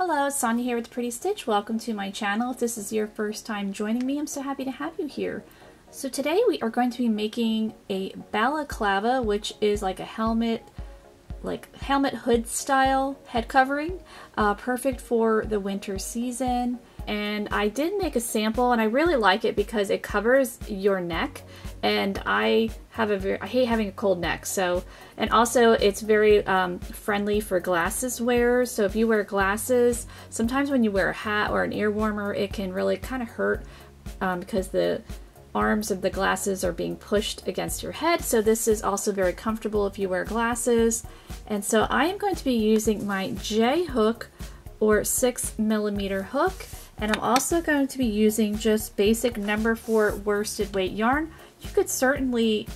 Hello, Sonia here with Pretty Stitch. Welcome to my channel. If this is your first time joining me, I'm so happy to have you here. So today we are going to be making a balaclava, which is like a helmet hood style head covering, perfect for the winter season. And I did make a sample and I really like it because it covers your neck, and I hate having a cold neck, so, and also it's very friendly for glasses wearers. So if you wear glasses, sometimes when you wear a hat or an ear warmer, it can really kind of hurt because the arms of the glasses are being pushed against your head. So this is also very comfortable if you wear glasses. And so I am going to be using my J hook or 6mm hook, and I'm also going to be using just basic number 4 worsted weight yarn. You could certainly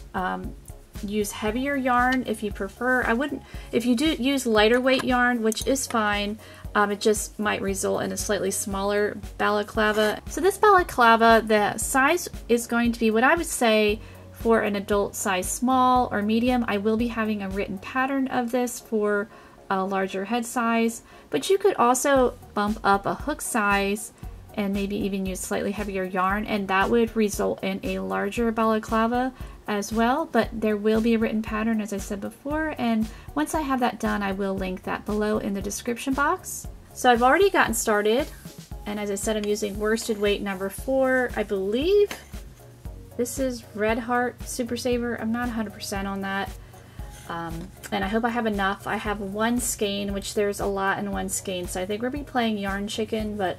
use heavier yarn if you prefer. I wouldn't, if you do use lighter weight yarn, which is fine, it just might result in a slightly smaller balaclava. So this balaclava, the size is going to be what I would say for an adult size small or medium. I will be having a written pattern of this for a larger head size, but you could also bump up a hook size and maybe even use slightly heavier yarn, and that would result in a larger balaclava as well. But there will be a written pattern, as I said before, and once I have that done, I will link that below in the description box. So I've already gotten started, and as I said, I'm using worsted weight number 4. I believe this is Red Heart Supersaver. I'm not 100% on that. And I hope I have enough. I have 1 skein, which there's a lot in 1 skein, so I think we'll be playing yarn chicken, but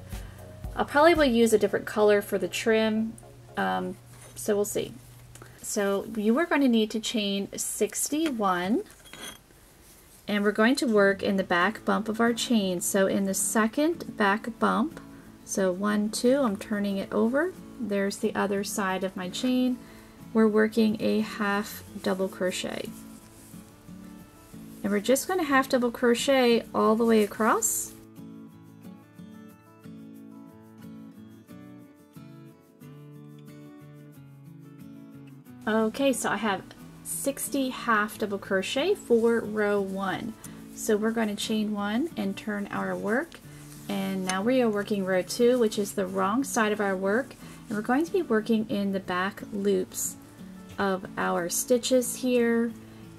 I'll probably use a different color for the trim, so we'll see. So you are going to need to chain 61, and we're going to work in the back bump of our chain. So in the second back bump, so 1, 2, I'm turning it over. There's the other side of my chain. We're working a half double crochet. And we're just going to half double crochet all the way across. Okay, so I have 60 half double crochet for row 1. So we're going to chain 1 and turn our work. And now we are working row 2, which is the wrong side of our work. And we're going to be working in the back loops of our stitches here.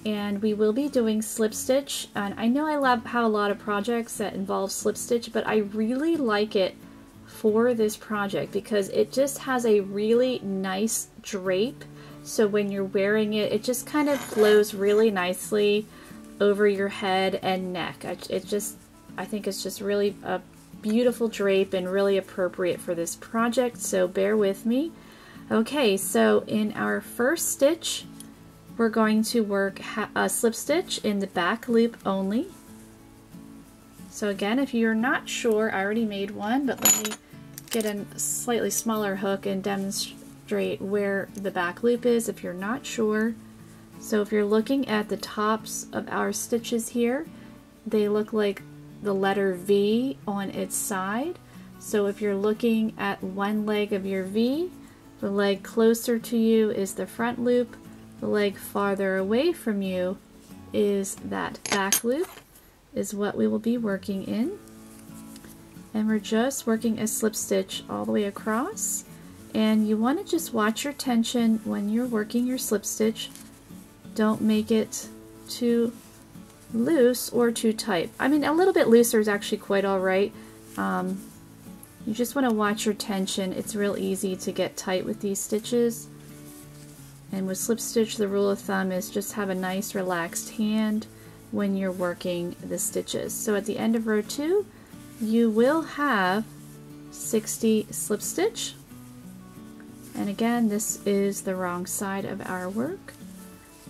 And we will be doing slip stitch. And I know I have a lot of projects that involve slip stitch, but I really like it for this project because it just has a really nice drape. So when you're wearing it, it just kind of flows really nicely over your head and neck. I think it's just really a beautiful drape and really appropriate for this project, so bear with me. Okay, so in our first stitch, we're going to work a slip stitch in the back loop only. So again, if you're not sure, I already made one, but let me get a slightly smaller hook and demonstrate where the back loop is if you're not sure. So if you're looking at the tops of our stitches here, they look like the letter V on its side. So if you're looking at one leg of your V, the leg closer to you is the front loop, the leg farther away from you is that back loop, is what we will be working in. And we're just working a slip stitch all the way across. And you want to just watch your tension when you're working your slip stitch. Don't make it too loose or too tight. I mean, a little bit looser is actually quite all right. You just want to watch your tension. It's real easy to get tight with these stitches. And with slip stitch, the rule of thumb is just have a nice relaxed hand when you're working the stitches. So at the end of row 2, you will have 60 slip stitch. And again, this is the wrong side of our work.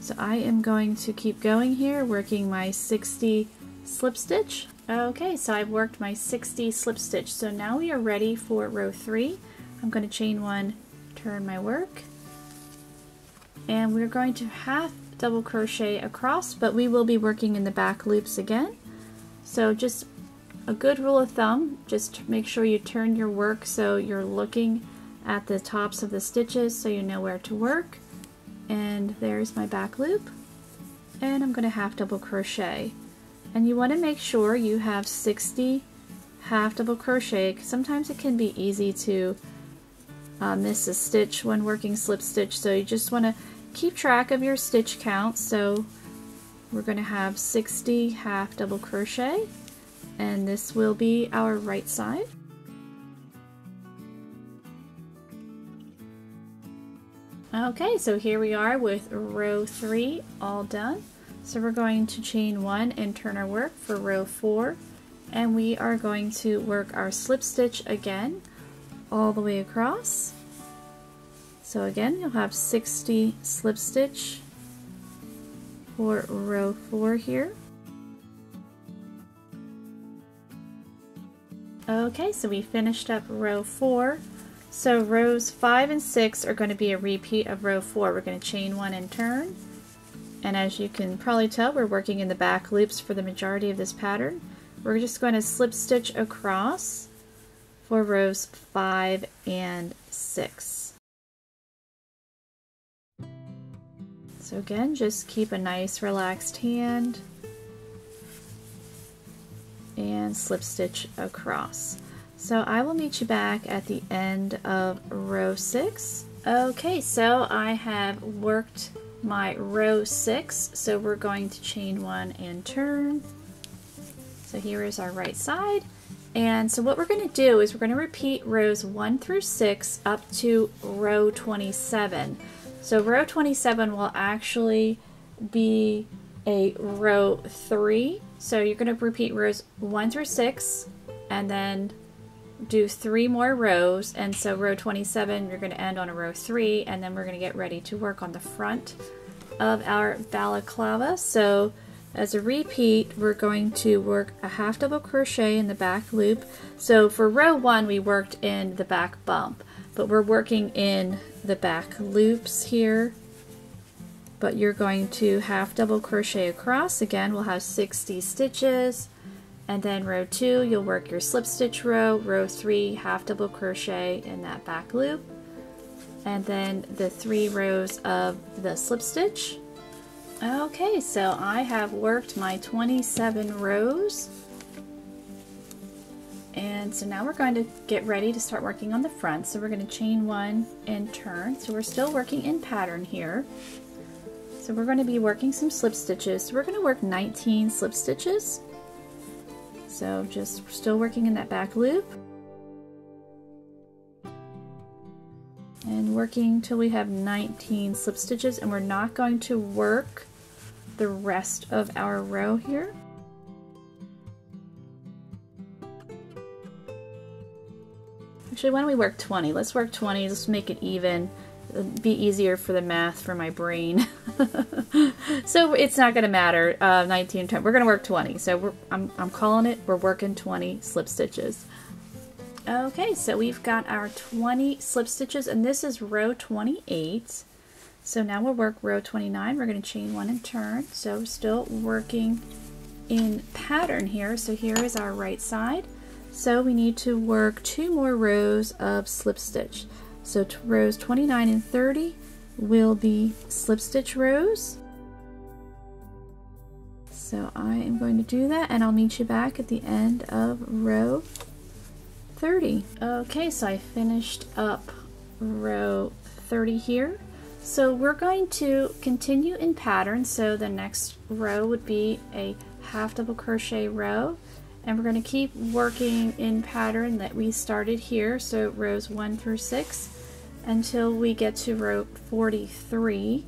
So I am going to keep going here, working my 60 slip stitch. Okay, so I've worked my 60 slip stitch. So now we are ready for row 3. I'm going to chain 1, turn my work, and we're going to half double crochet across, but we will be working in the back loops again. So just a good rule of thumb, just make sure you turn your work so you're looking at the tops of the stitches so you know where to work. And there's my back loop, and I'm going to half double crochet. And you want to make sure you have 60 half double crochet. Sometimes it can be easy to miss a stitch when working slip stitch, so you just want to keep track of your stitch count. So we're going to have 60 half double crochet, and this will be our right side. Okay, so here we are with row 3 all done. So we're going to chain 1 and turn our work for row 4, and we are going to work our slip stitch again all the way across. So again, you'll have 60 slip stitch for row 4 here. Okay, so we finished up row 4. So rows 5 and 6 are going to be a repeat of row 4. We're going to chain 1 and turn. And as you can probably tell, we're working in the back loops for the majority of this pattern. We're just going to slip stitch across for rows 5 and 6. So again, just keep a nice relaxed hand and slip stitch across. So I will meet you back at the end of row 6. Okay, so I have worked my row 6, so we're going to chain 1 and turn. So here is our right side, and so what we're going to do is we're going to repeat rows 1 through 6 up to row 27. So row 27 will actually be a row 3, so you're going to repeat rows 1 through 6 and then do 3 more rows, and so row 27 you're going to end on a row 3, and then we're going to get ready to work on the front of our balaclava. So as a repeat, we're going to work a half double crochet in the back loop. So for row 1 we worked in the back bump, but we're working in the back loops here. But you're going to half double crochet across. Again, we'll have 60 stitches. And then row 2, you'll work your slip stitch row, row 3, half double crochet in that back loop, and then the 3 rows of the slip stitch. Okay, so I have worked my 27 rows, and so now we're going to get ready to start working on the front. So we're going to chain 1 and turn. So we're still working in pattern here. So we're going to be working some slip stitches. So we're going to work 19 slip stitches. So just still working in that back loop and working till we have 19 slip stitches, and we're not going to work the rest of our row here. Actually, why don't we work 20? Let's work 20, let's make it even. It'll be easier for the math for my brain. So it's not going to matter. 19, 20. We're going to work 20. So I'm calling it. We're working 20 slip stitches. Okay, so we've got our 20 slip stitches, and this is row 28. So now we'll work row 29. We're going to chain 1 and turn. So we're still working in pattern here. So here is our right side. So we need to work 2 more rows of slip stitch. So rows 29 and 30 will be slip stitch rows. So I am going to do that, and I'll meet you back at the end of row 30. Okay, so I finished up row 30 here. So we're going to continue in pattern. So the next row would be a half double crochet row, and we're going to keep working in pattern that we started here. So rows 1 through 6 until we get to row 43.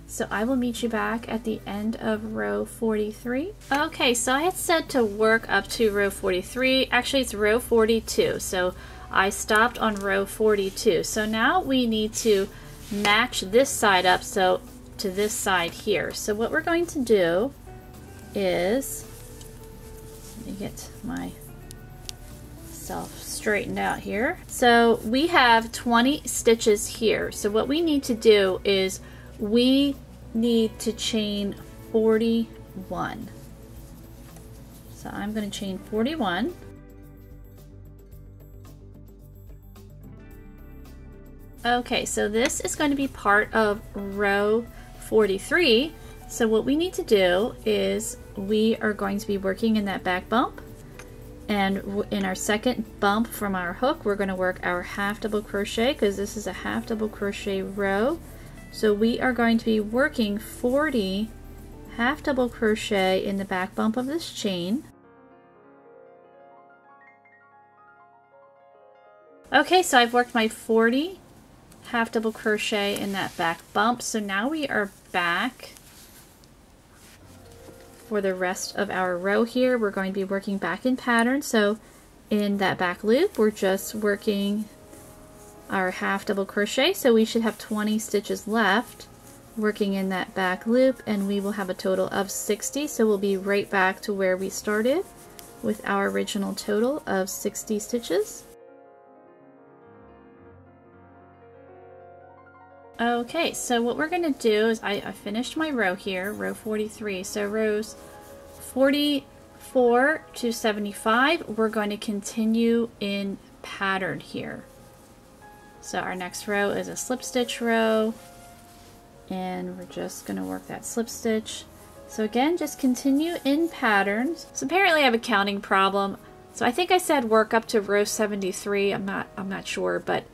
So I will meet you back at the end of row 43. Okay, so I had said to work up to row 43. Actually, it's row 42. So I stopped on row 42. So now we need to match this side up so to this side here. So what we're going to do is, let me get myself straightened out here. So we have 20 stitches here. So what we need to do is we need to chain 41. So I'm going to chain 41. Okay, so this is going to be part of row 43. So what we need to do is we are going to be working in that back bump, And in our second bump from our hook, we're going to work our half double crochet because this is a half double crochet row. So we are going to be working 40 half double crochet in the back bump of this chain. Okay, so I've worked my 40 half double crochet in that back bump. So now we are back for the rest of our row here. We're going to be working back in pattern. So in that back loop, we're just working our half double crochet. So we should have 20 stitches left working in that back loop, and we will have a total of 60. So we'll be right back to where we started with our original total of 60 stitches. Okay, so what we're going to do is I finished my row here, row 43. So rows 44 to 75, we're going to continue in pattern here. So our next row is a slip stitch row, and we're just going to work that slip stitch. So again, just continue in patterns. So apparently I have a counting problem. So I think I said work up to row 73. I'm not sure, but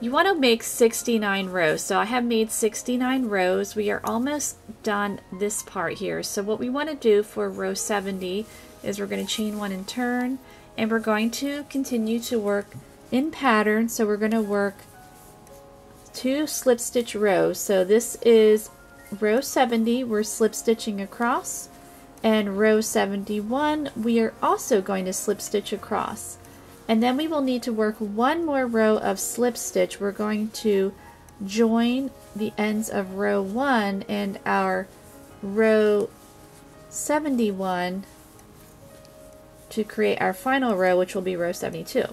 you want to make 69 rows. So I have made 69 rows. We are almost done this part here. So what we want to do for row 70 is we're going to chain one and turn, and we're going to continue to work in pattern. So we're going to work 2 slip stitch rows. So this is row 70, we're slip stitching across, and row 71 we are also going to slip stitch across. And then we will need to work one more row of slip stitch. We're going to join the ends of row 1 and our row 71 to create our final row, which will be row 72.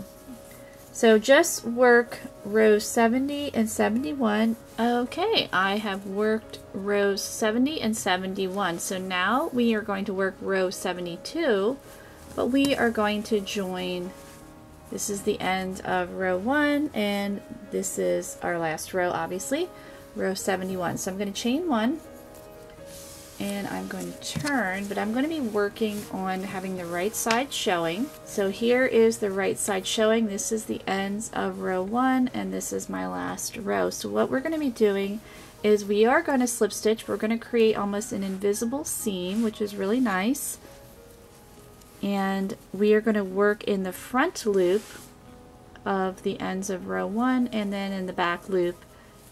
So just work rows 70 and 71. Okay, I have worked rows 70 and 71. So now we are going to work row 72, but we are going to join. This is the end of row 1, and this is our last row, obviously, row 71. So I'm going to chain 1, and I'm going to turn, but I'm going to be working on having the right side showing. So here is the right side showing. This is the ends of row 1, and this is my last row. So what we're going to be doing is we are going to slip stitch. We're going to create almost an invisible seam, which is really nice. And we are going to work in the front loop of the ends of row 1, and then in the back loop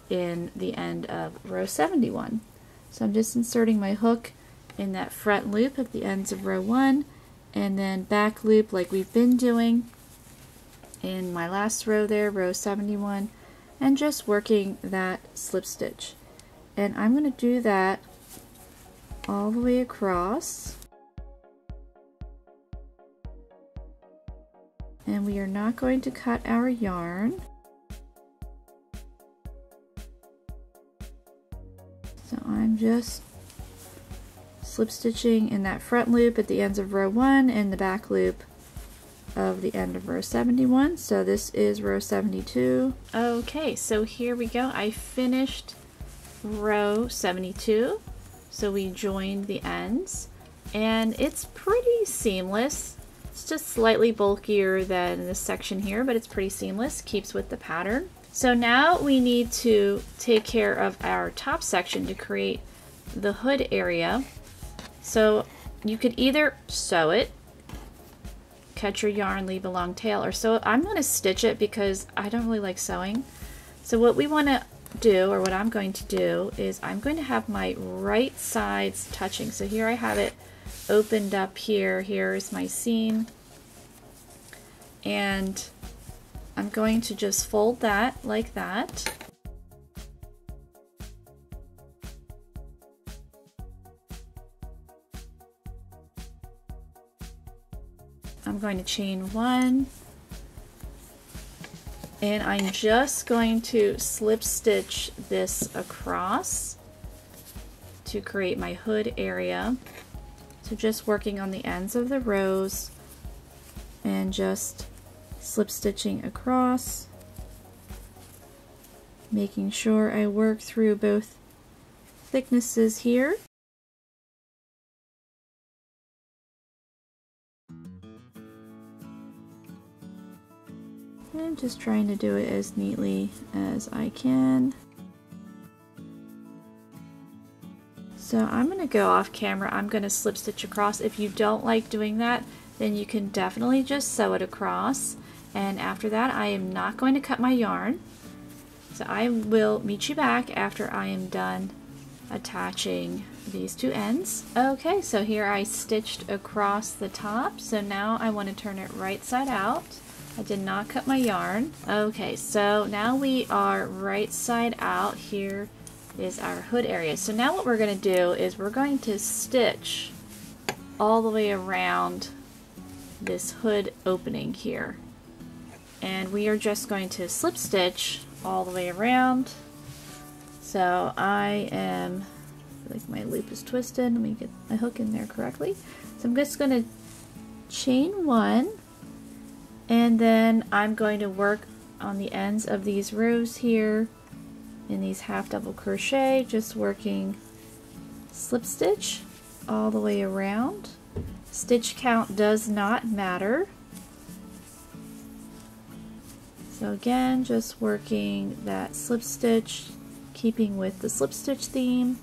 in the end of row 71. So I'm just inserting my hook in that front loop at the ends of row 1, and then back loop like we've been doing in my last row there, row 71, and just working that slip stitch. And I'm going to do that all the way across. And we are not going to cut our yarn. So I'm just slip stitching in that front loop at the ends of row 1 and the back loop of the end of row 71. So this is row 72. Okay, so here we go. I finished row 72. So we joined the ends, and it's pretty seamless. It's just slightly bulkier than this section here, but it's pretty seamless, keeps with the pattern. So now we need to take care of our top section to create the hood area. So you could either sew it, cut your yarn, leave a long tail, or sew it. I'm going to stitch it because I don't really like sewing. So what we want to do, or what I'm going to do, is I'm going to have my right sides touching. So here I have it opened up here. Here's my seam, and I'm going to just fold that like that. I'm going to chain 1, and I'm just going to slip stitch this across to create my hood area. So just working on the ends of the rows and just slip stitching across, making sure I work through both thicknesses here. I'm just trying to do it as neatly as I can. So I'm going to go off camera. I'm going to slip stitch across. If you don't like doing that, then you can definitely just sew it across. And after that, I am not going to cut my yarn. So I will meet you back after I am done attaching these two ends. Okay, so here I stitched across the top. So now I want to turn it right side out. I did not cut my yarn. Okay, so now we are right side out. Here is our hood area. So now what we're going to do is we're going to stitch all the way around this hood opening here. And we are just going to slip stitch all the way around. So I feel like my loop is twisted. Let me get my hook in there correctly. So I'm just going to chain one, and then I'm going to work on the ends of these rows here in these half double crochet, just working slip stitch all the way around. Stitch count does not matter. So again, just working that slip stitch, keeping with the slip stitch theme.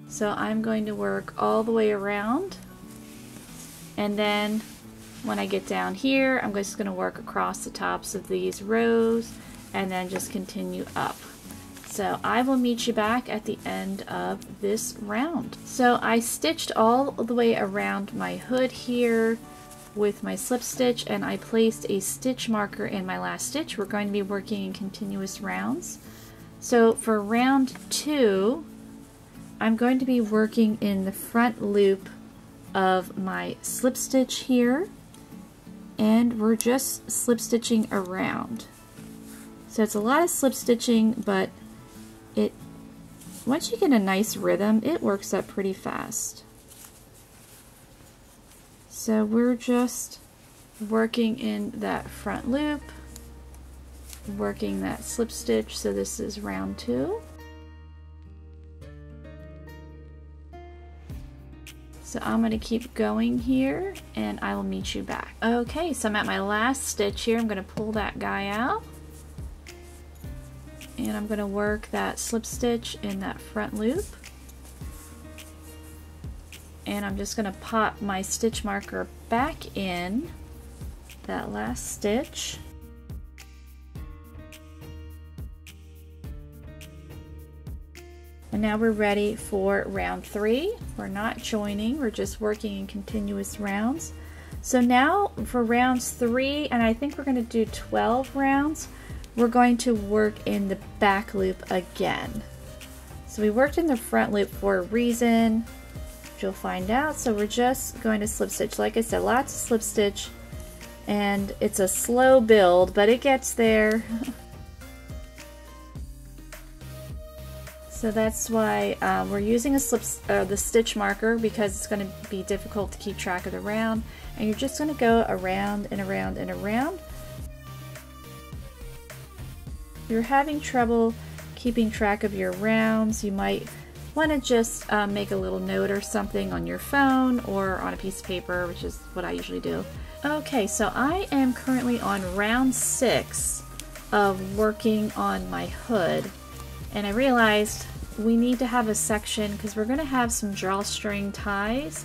So I'm going to work all the way around, and then when I get down here, I'm just going to work across the tops of these rows and then just continue up. So I will meet you back at the end of this round. So I stitched all the way around my hood here with my slip stitch, and I placed a stitch marker in my last stitch. We're going to be working in continuous rounds. So for round 2, I'm going to be working in the front loop of my slip stitch here, and we're just slip stitching around. So it's a lot of slip stitching, but once you get a nice rhythm, it works up pretty fast. So we're just working in that front loop, working that slip stitch. So this is round 2. So I'm going to keep going here, and I will meet you back. Okay, so I'm at my last stitch here. I'm going to pull that guy out, and I'm going to work that slip stitch in that front loop. And I'm just going to pop my stitch marker back in that last stitch. And now we're ready for round 3. We're not joining, we're just working in continuous rounds. So now for rounds 3, and I think we're going to do 12 rounds, we're going to work in the back loop again. So we worked in the front loop for a reason, which you'll find out. So we're just going to slip stitch. Like I said, lots of slip stitch, and it's a slow build, but it gets there. So that's why we're using the stitch marker, because it's going to be difficult to keep track of the round, and you're just going to go around and around and around. If you're having trouble keeping track of your rounds, you might want to just make a little note or something on your phone or on a piece of paper, which is what I usually do. Okay, so I am currently on round 6 of working on my hood, and I realized we need to have a section because we're going to have some drawstring ties,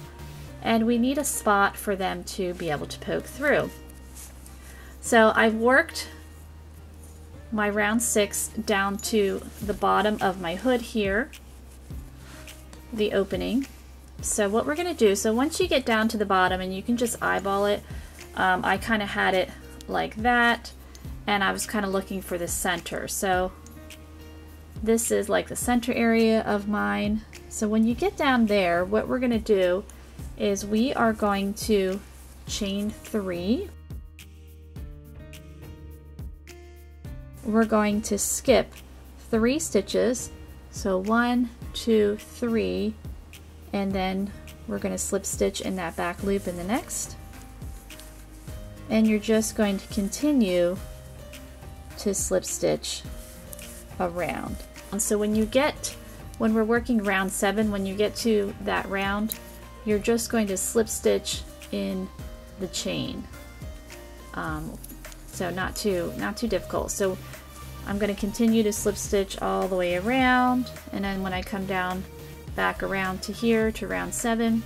and we need a spot for them to be able to poke through. So I've worked my round 6 down to the bottom of my hood here, the opening. So what we're going to do, so once you get down to the bottom, and you can just eyeball it, I kind of had it like that, and I was kind of looking for the center. So this is like the center area of mine. So when you get down there, what we're going to do is we are going to chain 3. We're going to skip 3 stitches, so 1, 2, 3, and then we're going to slip stitch in that back loop in the next, and you're just going to continue to slip stitch around. And so when we're working round 7, when you get to that round, you're just going to slip stitch in the chain. So not too difficult. So I'm going to continue to slip stitch all the way around, and then when I come down back around to here to round 7,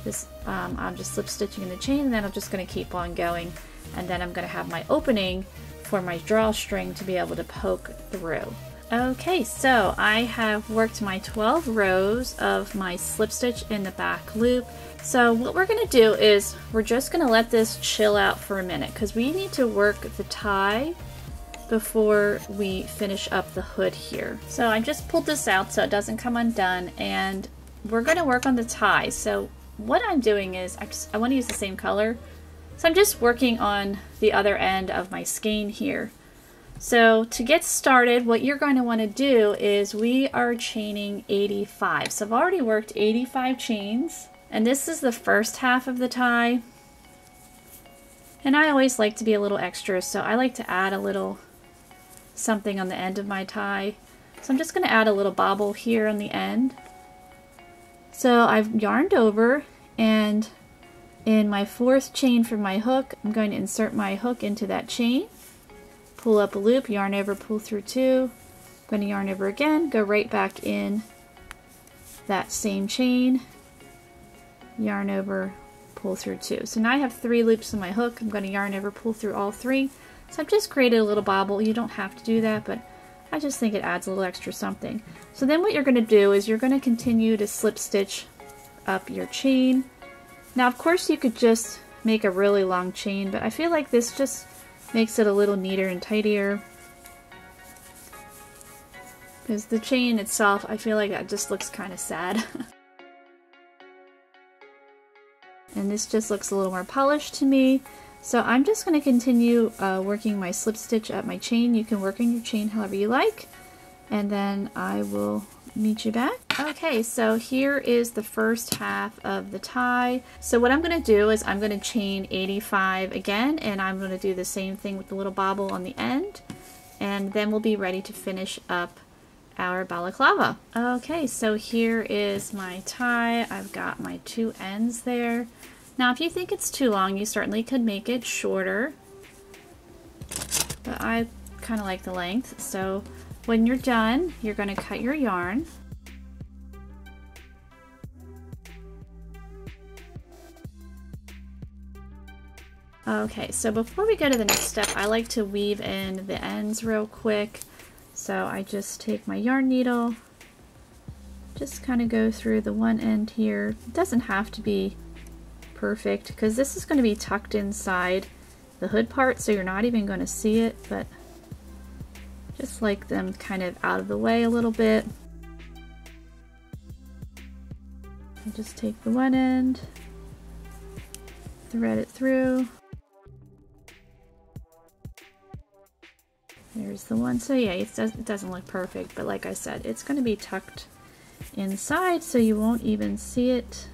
this I'm just slip stitching in the chain, and then I'm just going to keep on going, and then I'm going to have my opening for my drawstring to be able to poke through. Okay, so I have worked my 12 rows of my slip stitch in the back loop. So what we're going to do is we're just going to let this chill out for a minute, because we need to work the tie before we finish up the hood here. So I just pulled this out so it doesn't come undone, and we're going to work on the tie. So what I'm doing is I want to use the same color, so I'm just working on the other end of my skein here. So to get started, what you're going to want to do is we are chaining 85. So I've already worked 85 chains, and this is the first half of the tie. And I always like to be a little extra, so I like to add a little something on the end of my tie. So I'm just going to add a little bobble here on the end. So I've yarned over, and in my 4th chain from my hook, I'm going to insert my hook into that chain, pull up a loop, yarn over, pull through 2, I'm going to yarn over again, go right back in that same chain, yarn over, pull through 2. So now I have 3 loops on my hook. I'm going to yarn over, pull through all 3. So I've just created a little bobble. You don't have to do that, but I just think it adds a little extra something. So then what you're going to do is you're going to continue to slip stitch up your chain. Now of course you could just make a really long chain, but I feel like this just makes it a little neater and tidier. Because the chain itself, I feel like that just looks kind of sad. And this just looks a little more polished to me. So I'm just going to continue working my slip stitch at my chain. You can work on your chain however you like, and then I will meet you back. Okay, so here is the first half of the tie. So what I'm going to do is I'm going to chain 85 again, and I'm going to do the same thing with the little bobble on the end, and then we'll be ready to finish up our balaclava. Okay, so here is my tie. I've got my 2 ends there. Now if you think it's too long, you certainly could make it shorter, but I kind of like the length. So when you're done, you're going to cut your yarn. Okay, so before we go to the next step, I like to weave in the ends real quick. So I just take my yarn needle, just kind of go through the one end here. It doesn't have to be perfect because this is going to be tucked inside the hood part, so you're not even going to see it, but just like them kind of out of the way a little bit. I just take the one end, thread it through. There's the one. So yeah, it doesn't look perfect, but like I said, it's going to be tucked inside so you won't even see it.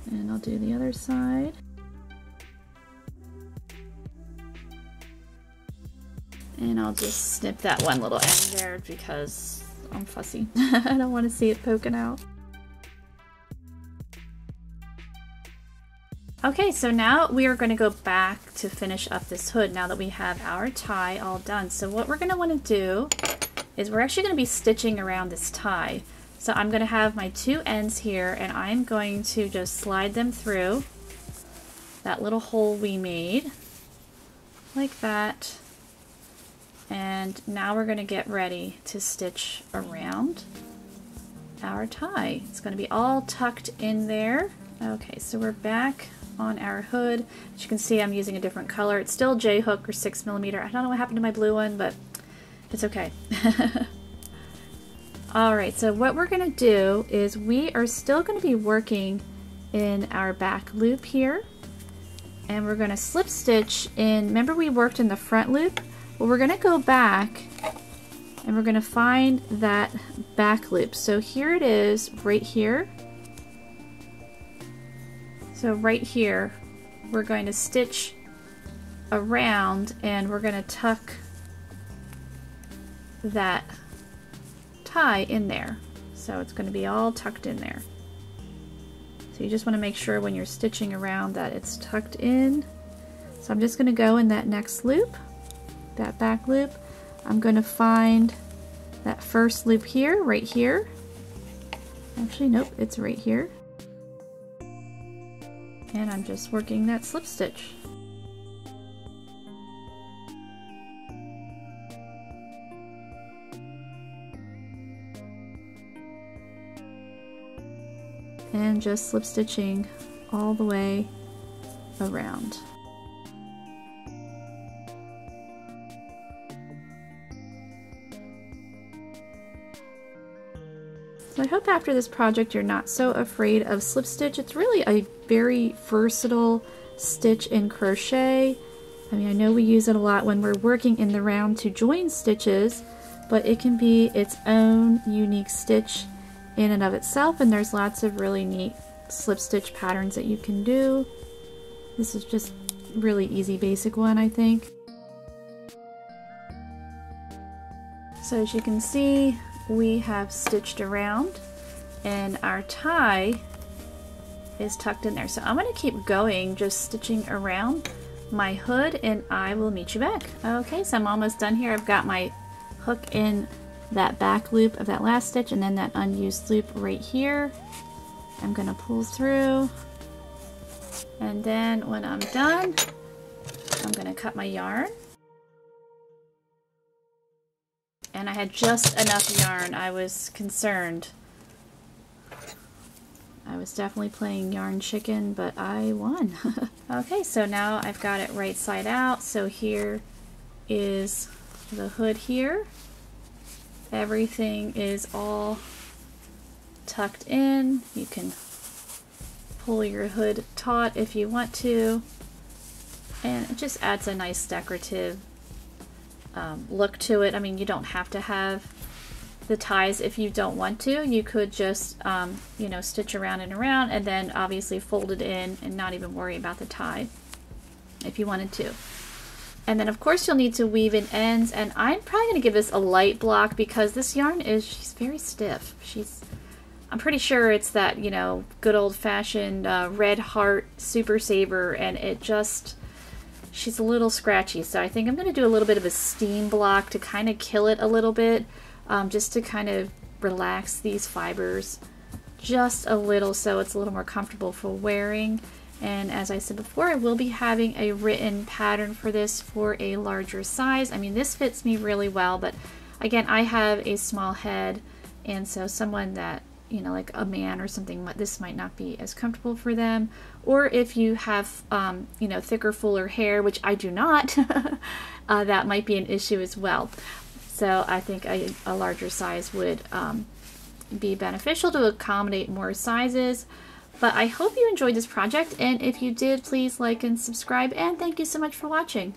And I'll do the other side. And I'll just snip that one little end there because I'm fussy. I don't want to see it poking out. Okay, so now we are going to go back to finish up this hood now that we have our tie all done. So what we're going to want to do is we're actually going to be stitching around this tie. So I'm going to have my 2 ends here, and I'm going to just slide them through that little hole we made, like that. And now we're going to get ready to stitch around our tie. It's going to be all tucked in there. Okay, so we're back on our hood. As you can see, I'm using a different color. It's still J-hook or 6mm. I don't know what happened to my blue one, but it's okay. Alright, so what we're going to do is we are still going to be working in our back loop here, and we're going to slip stitch in. Remember we worked in the front loop? Well, we're going to go back and we're going to find that back loop. So here it is, right here. So right here, we're going to stitch around and we're going to tuck that tie in there. So it's going to be all tucked in there. So you just want to make sure when you're stitching around that it's tucked in. So I'm just going to go in that next loop, that back loop. I'm going to find that first loop here, right here. Actually, nope, it's right here. And I'm just working that slip stitch. And just slip stitching all the way around. So I hope after this project you're not so afraid of slip stitch. It's really a very versatile stitch in crochet. I mean, I know we use it a lot when we're working in the round to join stitches, but it can be its own unique stitch in and of itself, and there's lots of really neat slip stitch patterns that you can do. This is just really easy basic one, I think. So as you can see, we have stitched around and our tie is tucked in there. So I'm going to keep going, just stitching around my hood, and I will meet you back. Okay, so I'm almost done here. I've got my hook in that back loop of that last stitch and then that unused loop right here. I'm going to pull through, and then when I'm done, I'm going to cut my yarn. And I had just enough yarn. I was concerned. I was definitely playing yarn chicken, but I won. Okay, so now I've got it right side out. So here is the hood here. Everything is all tucked in. You can pull your hood taut if you want to. And it just adds a nice decorative look to it. I mean, you don't have to have the ties if you don't want to. You could just, you know, stitch around and around and then obviously fold it in and not even worry about the tie if you wanted to. And then of course you'll need to weave in ends, and I'm probably going to give this a light block because this yarn is, she's very stiff. I'm pretty sure it's that, you know, good old-fashioned red Heart Supersaver, and it just, she's a little scratchy. So I think I'm going to do a little bit of a steam block to kind of kill it a little bit, just to kind of relax these fibers just a little so it's a little more comfortable for wearing. And as I said before, I will be having a written pattern for this for a larger size. I mean, this fits me really well, but again, I have a small head, and so someone that, you know, like a man or something, this might not be as comfortable for them. Or if you have, you know, thicker, fuller hair, which I do not, that might be an issue as well. So I think a larger size would be beneficial to accommodate more sizes. But I hope you enjoyed this project, and if you did, please like and subscribe, and thank you so much for watching.